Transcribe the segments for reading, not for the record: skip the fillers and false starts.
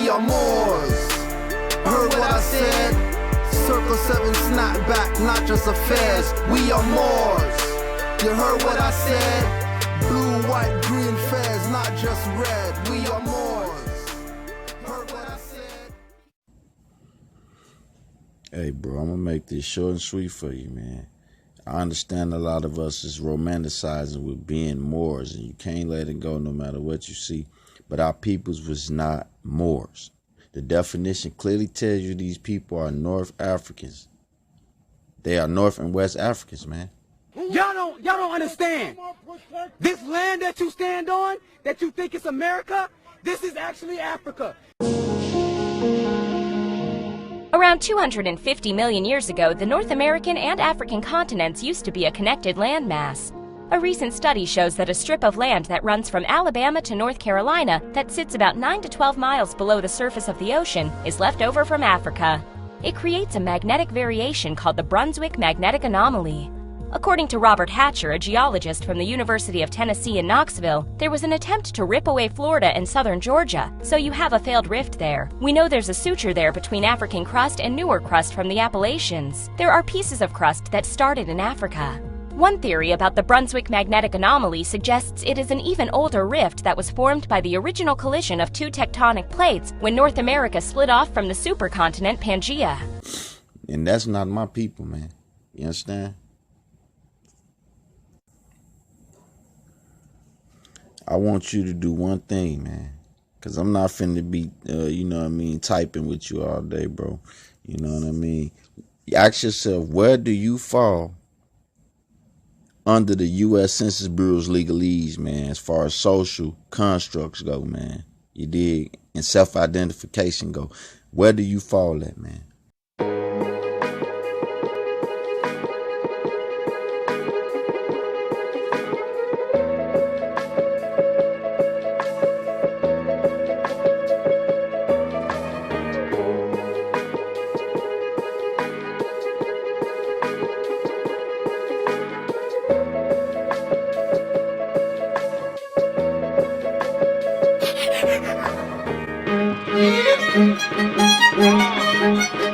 we are Moors. Heard what I said? Circle 7 snapback, not just affairs. We are Moors. You heard what I said? Blue, white, green fairs, not just red. We are Moors. Heard what I said? Hey, bro, I'm gonna make this short and sweet for you, man. I understand a lot of us is romanticizing with being Moors, and you can't let it go no matter what you see. But our peoples was not Moors. The definition clearly tells you these people are North Africans. They are North and West Africans, man. Y'all don't understand. This land that you stand on, that you think is America, this is actually Africa. Around 250 million years ago, the North American and African continents used to be a connected landmass. A recent study shows that a strip of land that runs from Alabama to North Carolina that sits about 9 to 12 miles below the surface of the ocean is left over from Africa. It creates a magnetic variation called the Brunswick Magnetic Anomaly. According to Robert Hatcher, a geologist from the University of Tennessee in Knoxville, there was an attempt to rip away Florida and southern Georgia, so you have a failed rift there. We know there's a suture there between African crust and newer crust from the Appalachians. There are pieces of crust that started in Africa. One theory about the Brunswick Magnetic Anomaly suggests it is an even older rift that was formed by the original collision of two tectonic plates when North America slid off from the supercontinent Pangaea. And that's not my people, man. You understand? I want you to do one thing, man. Because I'm not finna be, you know what I mean, typing with you all day, bro. You know what I mean? Ask yourself, where do you fall under the U.S. Census Bureau's legalese, man, as far as social constructs go, man? You dig? And self-identification go. Where do you fall at, man? Thank you.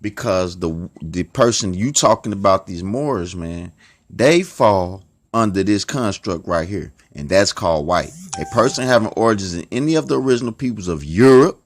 because the person you talking about, these Moors, man, they fall under this construct right here, and that's called white. A person having origins in any of the original peoples of Europe,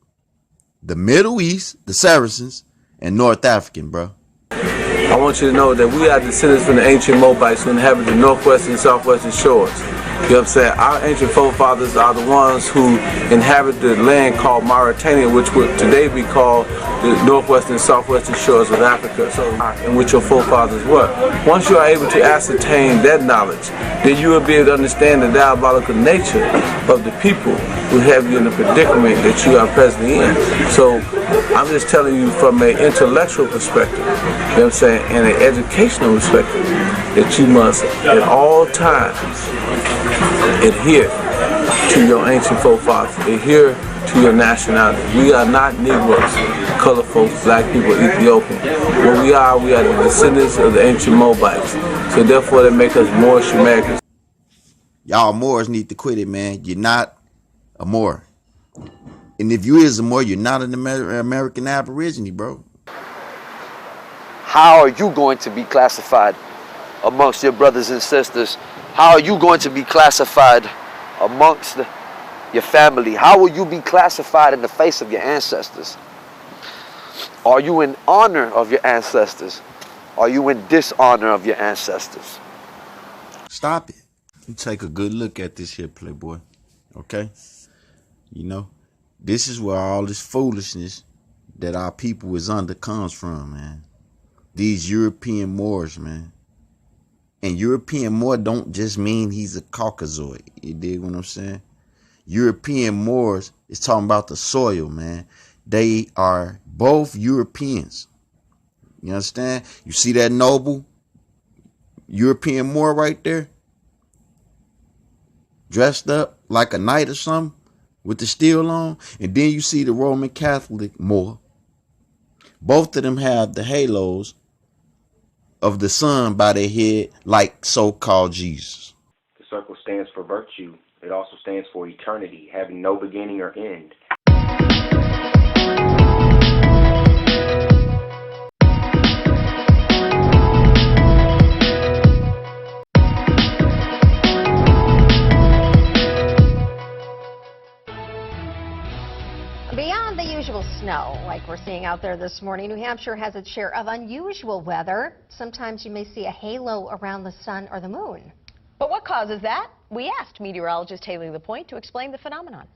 the Middle East, the Saracens, and North African, bro. I want you to know that we are descendants from the ancient Moabites who inhabit the northwestern and southwestern shores. You know what I'm saying? Our ancient forefathers are the ones who inhabit the land called Mauritania, which would today be called the northwestern and southwestern shores of Africa, so in which your forefathers were. Once you are able to ascertain that knowledge, then you will be able to understand the diabolical nature of the people who have you in the predicament that you are presently in. So I'm just telling you from an intellectual perspective, you know what I'm saying, and an educational perspective, that you must at all times adhere to your ancient forefathers, adhere to your nationality. We are not Negroes, colored folks, black people, Ethiopian. What we are the descendants of the ancient Moabites. So therefore they make us Moorish Americans. Y'all Moors need to quit it, man. You're not a Moor. And if you is a Moor, you're not an American Aborigine, bro. How are you going to be classified amongst your brothers and sisters? How are you going to be classified amongst your family? How will you be classified in the face of your ancestors? Are you in honor of your ancestors? Are you in dishonor of your ancestors? Stop it. You take a good look at this here, Playboy. Okay? You know, this is where all this foolishness that our people is under comes from, man. These European Moors, man. And European Moor don't just mean he's a Caucasoid. You dig what I'm saying? European Moors is talking about the soil, man. They are both Europeans. You understand? You see that noble European Moor right there? Dressed up like a knight or something with the steel on. And then you see the Roman Catholic Moor. Both of them have the halos of the sun by their head, like so-called Jesus. The circle stands for virtue. It also stands for eternity, having no beginning or end. Beyond the usual snow, like we're seeing out there this morning, New Hampshire has its share of unusual weather. Sometimes you may see a halo around the sun or the moon. But what causes that? We asked meteorologist Haley LaPointe to explain the phenomenon.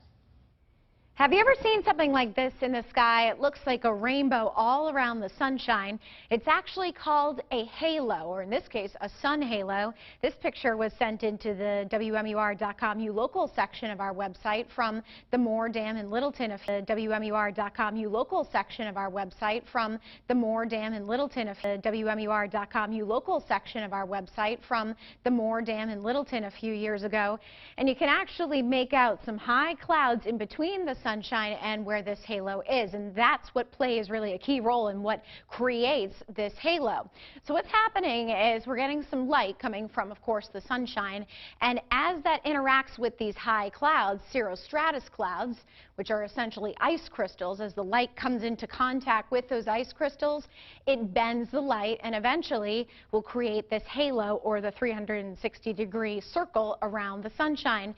Have you ever seen something like this in the sky? It looks like a rainbow all around the sunshine. It's actually called a halo, or in this case, a sun halo. This picture was sent into the WMUR.com local section of our website from the Moore Dam in Littleton. The WMUR.com local section of our website from the Moore Dam in Littleton. The WMUR.com local section of our website from the Moore Dam in Littleton a few years ago. And you can actually make out some high clouds in between the sunshine and where this halo is, and that's what plays really a key role in what creates this halo. So what's happening is we're getting some light coming from, of course, the sunshine, and as that interacts with these high clouds, cirrostratus clouds, which are essentially ice crystals, as the light comes into contact with those ice crystals, it bends the light and eventually will create this halo, or the 360-degree circle around the sunshine.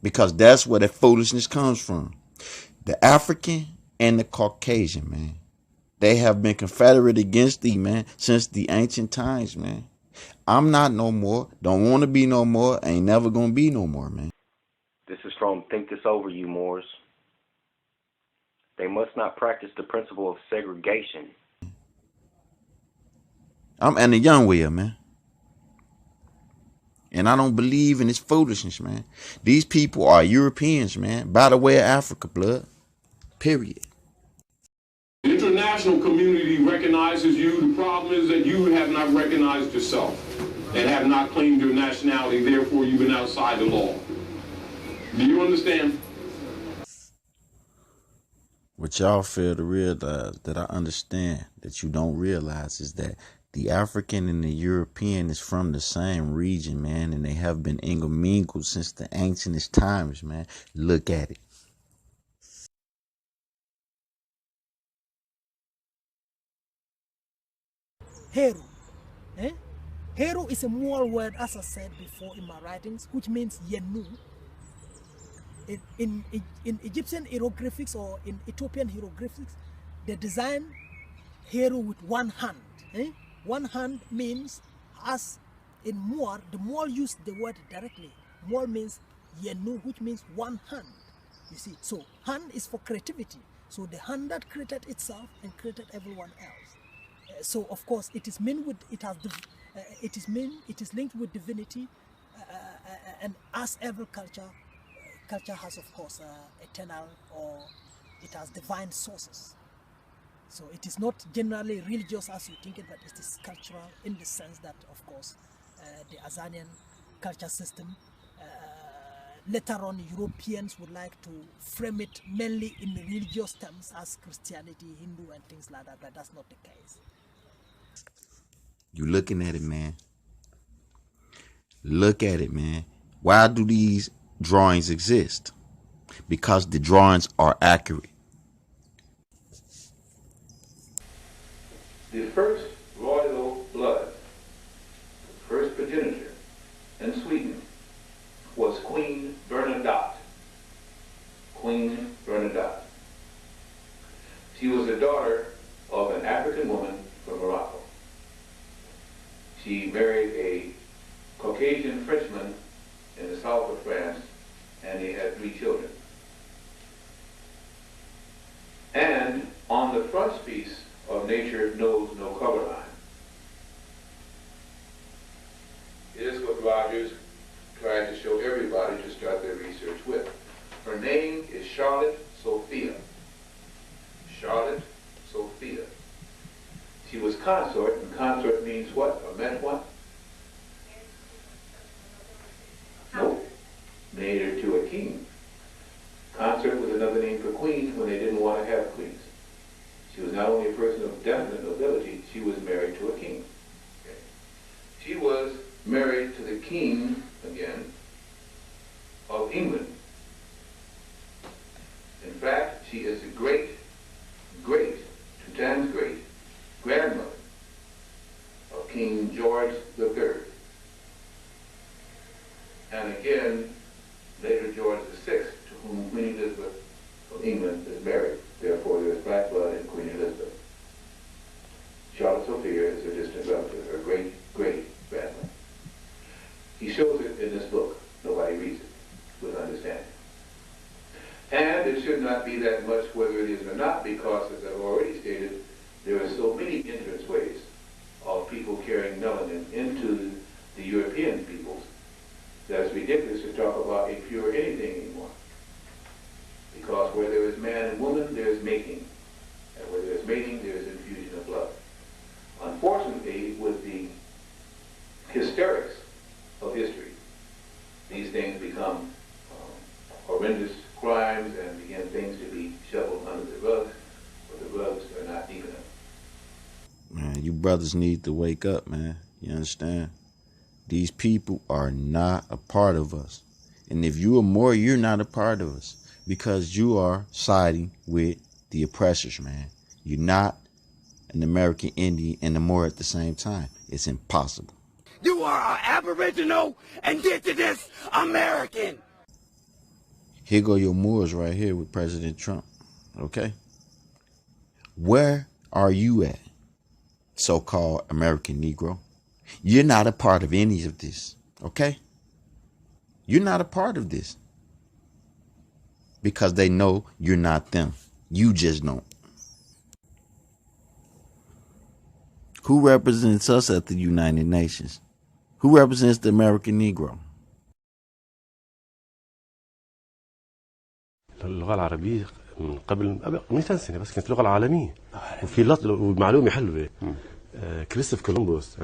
Because that's where the foolishness comes from. The African and the Caucasian, man. They have been confederate against thee, man, since the ancient times, man. I'm not no more. Don't want to be no more. Ain't never going to be no more, man. This is from Think This Over, you Moors. They must not practice the principle of segregation. I'm Anna Youngwell, man. And I don't believe in this foolishness, man. These people are Europeans, man, by the way of Africa blood. Period. The international community recognizes you. The problem is that you have not recognized yourself and have not claimed your nationality. Therefore, you've been outside the law. Do you understand? What y'all fail to realize, that I understand, that you don't realize, is that the African and the European is from the same region, man, and they have been intermingled since the ancientest times, man. Look at it. Heru. Eh? Heru is a Moor word, as I said before in my writings, which means Yenu. In Egyptian hieroglyphics or in Ethiopian hieroglyphics, they design Heru with one hand. Eh? One hand means, as in Moor, the Moor used the word directly. Moor means Yenu, which means one hand. You see, so hand is for creativity. So the hand that created itself and created everyone else. So of course it is meant with it is linked with divinity, and as every culture has of course eternal, or it has divine sources. So it is not generally religious as you think it, but it is cultural in the sense that of course the Azanian culture system, later on Europeans would like to frame it mainly in religious terms as Christianity, Hindu and things like that, but that's not the case. You looking at it, man. Look at it, man. Why do these drawings exist? Because the drawings are accurate. The first royal blood, the first progenitor in Sweden was Queen Bernadotte. Queen Bernadotte. She was the daughter of an African woman from Morocco. She married a Caucasian Frenchman in the south of France, and they had 3 children. And on the frontispiece of Nature Knows No Cover Line is what Rogers tried to show everybody to start their research with. Her name is Charlotte Sophia. Charlotte Sophia. She was consort, and consort means what? Or meant what? Nope. Made her to a king. Consort was another name for queen when they didn't want to have queens. She was not only a person of definite nobility, she was married to a king. Okay. She was married to the king, again, of England. In fact, she is the great, 2 times great, grandmother of King George III. And again, later George VI, to whom Queen Elizabeth of England is married. Therefore, there is black blood in Queen Elizabeth. Charlotte Sophia is her distant relative, her great-great-grandmother. He shows it in this book. Nobody reads it with understanding. And it should not be that much whether it is or not, because, as I've already stated, there are so many entrance ways of people carrying melanin into the European peoples that it's ridiculous to talk about a pure anything anymore. Because where there is man and woman, there is mating. And where there is mating, there is infusion of blood. Unfortunately, with the hysterics of history, these things become horrendous crimes and begin things to be shoveled under the rugs, but the rugs are not deep enough. Man, you brothers need to wake up, man. You understand? These people are not a part of us. And if you are more, you're not a part of us. Because you are siding with the oppressors, man. You're not an American Indian and a Moor at the same time. It's impossible. You are an Aboriginal, indigenous American. Here go your Moors right here with President Trump. Okay? Where are you at, so-called American Negro? You're not a part of any of this. Okay? You're not a part of this. Because they know you're not them. You just don't. Who represents us at the United Nations? Who represents the American Negro? اللغة العربية من قبل 200 سنة بس كانت اللغة العالمية وفي معلومة حلوة كريستوف كولومبوس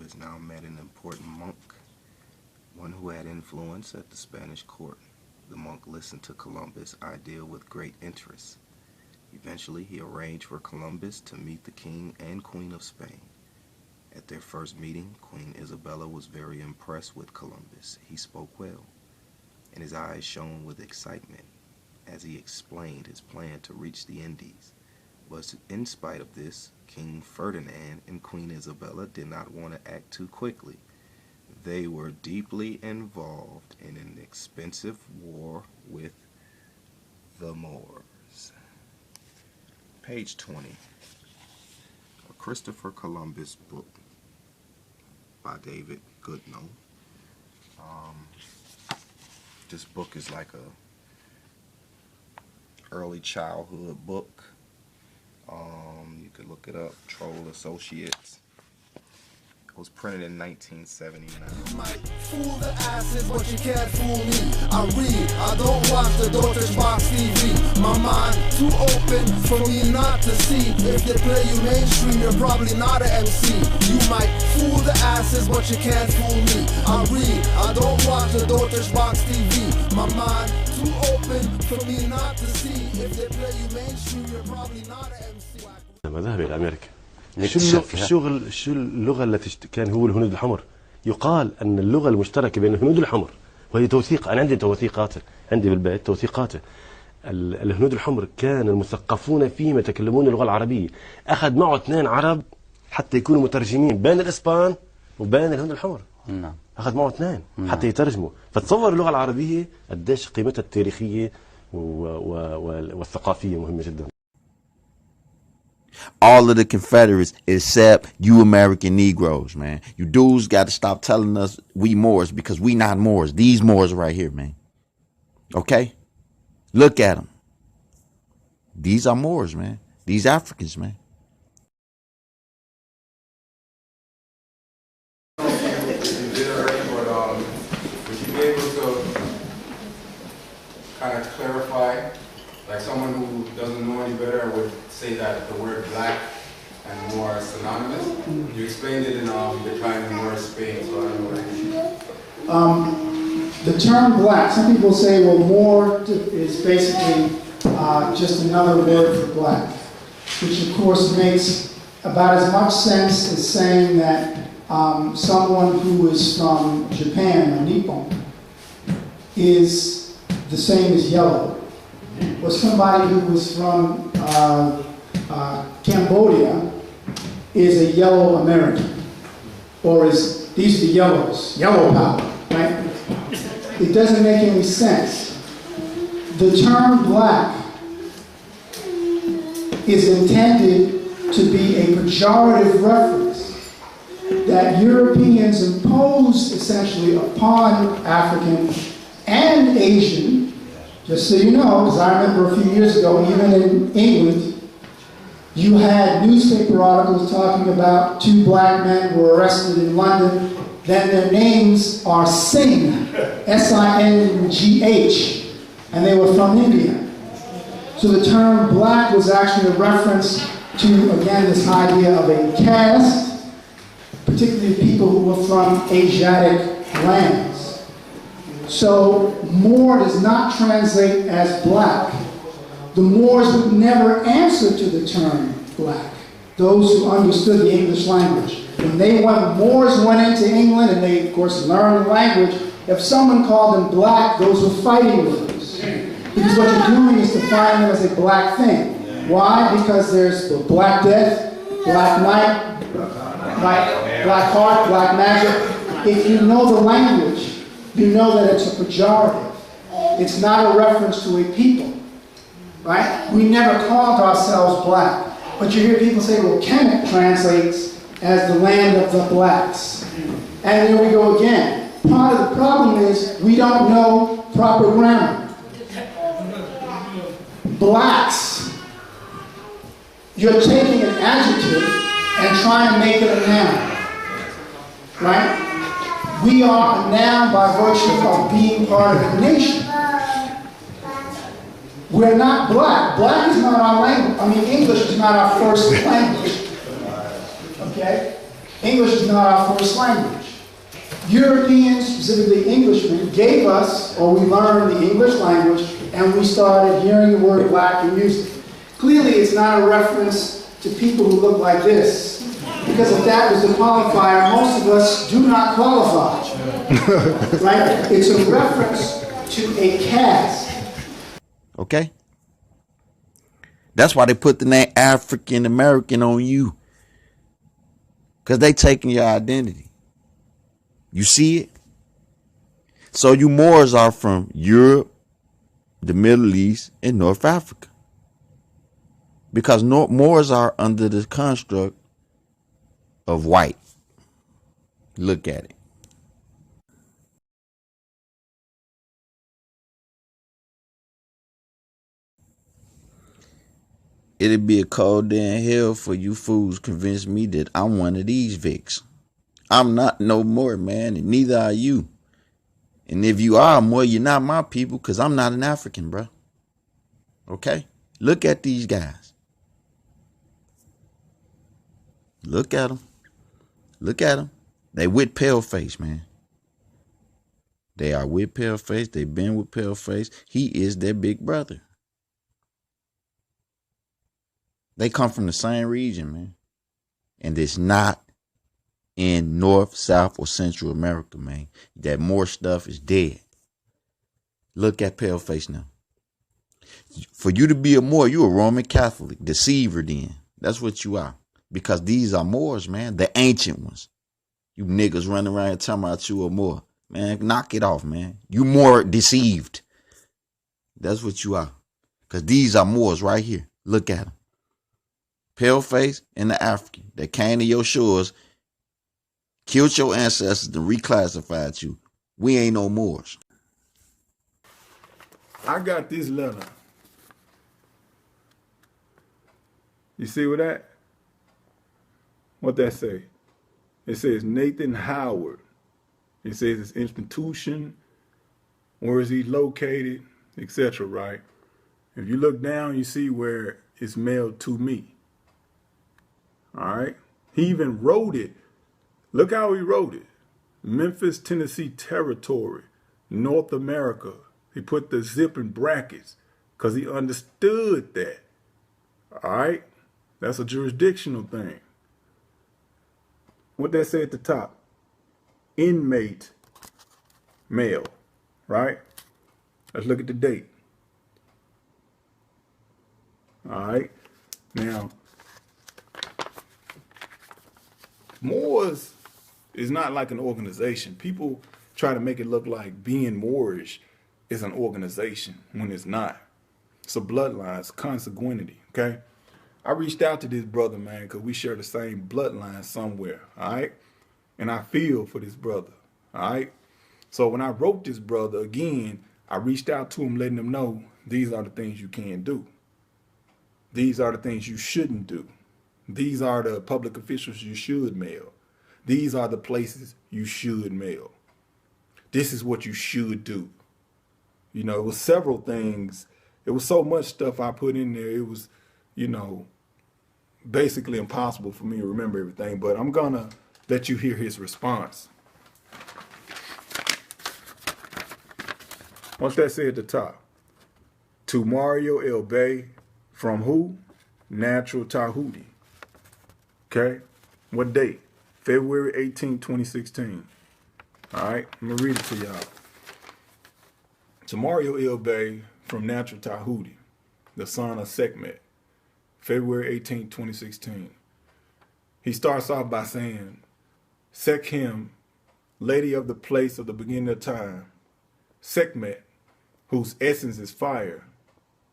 Columbus now met an important monk, one who had influence at the Spanish court. The monk listened to Columbus' idea with great interest. Eventually, he arranged for Columbus to meet the King and Queen of Spain. At their first meeting, Queen Isabella was very impressed with Columbus. He spoke well, and his eyes shone with excitement as he explained his plan to reach the Indies. But in spite of this, King Ferdinand and Queen Isabella did not want to act too quickly. They were deeply involved in an expensive war with the Moors. Page 20. A Christopher Columbus book by David Goodnow. This book is like a early childhood book. You could look it up, Troll Associates. It was printed in 1979. You might fool the asses, but you can't fool me. I read, I don't watch the Dotter's Box TV. My mind too open for me not to see. If they play you mainstream, you're probably not an MC. You might fool the asses, but you can't fool me. I read, I don't watch the Dotter's Box TV. My mind too open for me not to see. If they play you mainstream, you're probably not an MC. لما ذهب إلى أمريكا شو اللغة التي كان هو الهنود الحمر؟ يقال أن اللغة المشتركة بين الهنود الحمر، وهي توثيق، أنا عندي توثيقاته، عندي بالبيت توثيقاته. الهنود الحمر كان المثقفون فيهم يتكلمون اللغة العربية. أخذ معه 2 عرب حتى يكونوا مترجمين بين الإسبان وبين الهنود الحمر. نعم. أخذ معه 2 حتى يترجموا، فتصور اللغة العربية قديش قيمتها التاريخية والثقافية مهمة جدا. All of the Confederates except you American Negroes, man. You dudes got to stop telling us we Moors, because we not Moors. These Moors right here, man. Okay? Look at them. These are Moors, man. These Africans, man. Would you be able to kind of clarify, like someone who doesn't know any better would say that the word black and Moor are synonymous? You explained it in Declining Moor Spain, so I don't know. The term black, some people say, well, Moor is basically just another word for black, which of course makes about as much sense as saying that someone who is from Japan or Nippon is the same as yellow, or somebody who was from Cambodia is a yellow American, or is these are the yellows, yellow power, right? It doesn't make any sense. The term black is intended to be a pejorative reference that Europeans imposed essentially upon African and Asian. Just so you know, because I remember a few years ago, even in England, you had newspaper articles talking about 2 black men who were arrested in London. Then their names are Singh, S-I-N-G-H, and they were from India. So the term black was actually a reference to, again, this idea of a caste, particularly people who were from Asiatic lands. So Moor does not translate as black. The Moors would never answer to the term black, those who understood the English language. When Moors went into England and they, of course, learned the language, if someone called them black, those were fighting words. Because what you're doing is defining them as a black thing. Why? Because there's the Black Death, Black Night, Black Heart, Black Magic. If you know the language, you know that it's a pejorative. It's not a reference to a people, right? We never called ourselves black. But you hear people say, well, Kemet translates as the land of the blacks. And here we go again. Part of the problem is we don't know proper grammar. Blacks, you're taking an adjective and trying to make it a noun, right? We are a noun by virtue of being part of a nation. We're not black. Black is not our language. I mean, English is not our first language. Okay? English is not our first language. Europeans, specifically Englishmen, gave us, or we learned the English language, and we started hearing the word black in music. Clearly, it's not a reference to people who look like this, because if that was the qualifier, most of us do not qualify. Right? It's a reference to a caste. Okay? That's why they put the name African American on you. Because they taking your identity. You see it? So you Moors are from Europe, the Middle East, and North Africa. Because Moors are under the construct of white. Look at it. It'd be a cold day in hell for you fools convince me that I'm one of these Vicks. I'm not no more, man, and neither are you. And if you are more, you're not my people, because I'm not an African, bro. Okay? Look at these guys. Look at them. Look at them. They with Paleface, man. They are with Paleface. They've been with Paleface. He is their big brother. They come from the same region, man. And it's not in North, South, or Central America, man. That more stuff is dead. Look at Paleface now. For you to be a Moor, you a Roman Catholic, deceiver then. That's what you are. Because these are Moors, man. The ancient ones. You niggas running around and talking about you a Moor. Man, knock it off, man. You more deceived. That's what you are. Because these are Moors right here. Look at them. Paleface and the African that came to your shores, killed your ancestors, and reclassified you. We ain't no Moors. I got this letter. You see what that? What that say? It says Nathan Howard. It says his institution, where is he located, etc. Right? If you look down, you see where it's mailed to me. All right. He even wrote it. Look how he wrote it. Memphis, Tennessee territory, North America. He put the zip in brackets because he understood that. All right. That's a jurisdictional thing. What that say at the top? Inmate mail. Right. Let's look at the date. All right. Now, Moors is not like an organization. People try to make it look like being Moorish is an organization when it's not. It's a bloodline, it's consanguinity, okay? I reached out to this brother, man, because we share the same bloodline somewhere, all right? And I feel for this brother, all right? So when I wrote this brother, again, I reached out to him, letting him know these are the things you can do. These are the things you shouldn't do. These are the public officials you should mail. These are the places you should mail. This is what you should do. You know, it was several things. It was so much stuff I put in there. It was, you know, basically impossible for me to remember everything. But I'm going to let you hear his response. What's that say at the top? To Mario El Bay from who? Natural Tahuti. Okay, what date? February 18, 2016. All right, I'm gonna read it to y'all. To Mario El Bay from Natural Tahuti, the son of Sekhmet, February 18, 2016. He starts off by saying, Sekhem, lady of the place of the beginning of time, Sekhmet, whose essence is fire,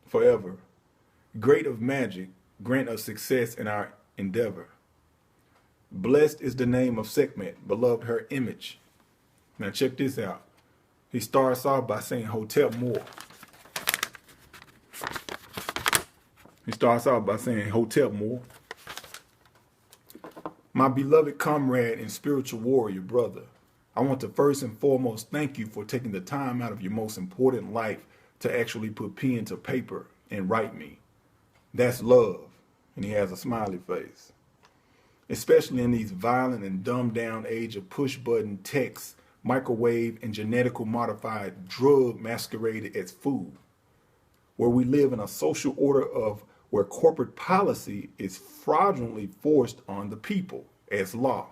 forever, great of magic, grant us success in our endeavor. Blessed is the name of Sekhmet, beloved her image. Now check this out. He starts off by saying Hotep Moor. He starts off by saying Hotep Moor. My beloved comrade and spiritual warrior brother, I want to first and foremost thank you for taking the time out of your most important life to actually put pen to paper and write me. That's love. And he has a smiley face. especially in these violent and dumbed-down age of push-button text, microwave, and genetically modified drug masqueraded as food, where we live in a social order of where corporate policy is fraudulently forced on the people as law.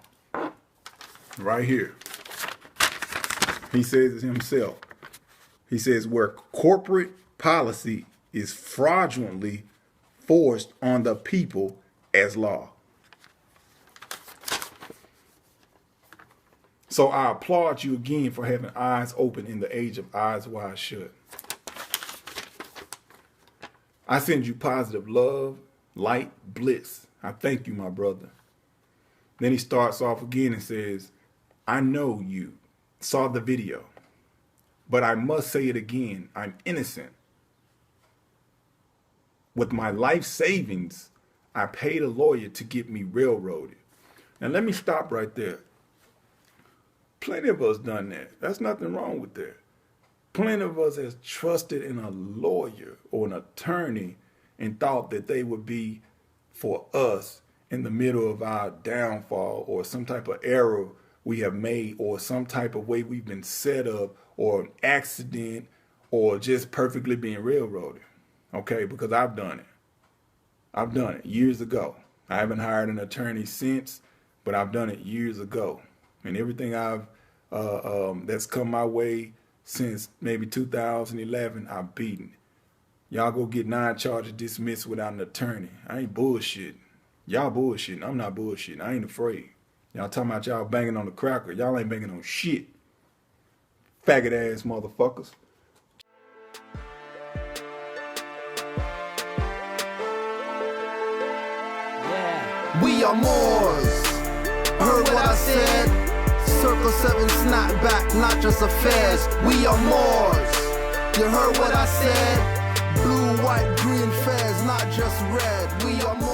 Right here. He says it himself. He says where corporate policy is fraudulently forced on the people as law. So I applaud you again for having eyes open in the age of eyes wide shut. I send you positive love, light, bliss. I thank you, my brother. Then he starts off again and says, I know you saw the video, but I must say it again. I'm innocent. With my life savings, I paid a lawyer to get me railroaded. Now let me stop right there. Plenty of us done that. That's nothing wrong with that. Plenty of us has trusted in a lawyer or an attorney and thought that they would be for us in the middle of our downfall or some type of error we have made or some type of way we've been set up or an accident or just perfectly being railroaded. Okay, because I've done it. I've done it years ago. I haven't hired an attorney since, but I've done it years ago. And everything I've that's come my way since maybe 2011, I've beaten. Y'all go get 9 charges dismissed without an attorney. I ain't bullshitting. Y'all bullshitting. I'm not bullshitting. I ain't afraid. Y'all talking about y'all banging on the cracker. Y'all ain't banging on shit. Faggot ass motherfuckers. We are Moors. Heard what I said? Circle 7 snapback, not just affairs. We are Moors. You heard what I said? Blue, white, green fairs, not just red. We are Moors.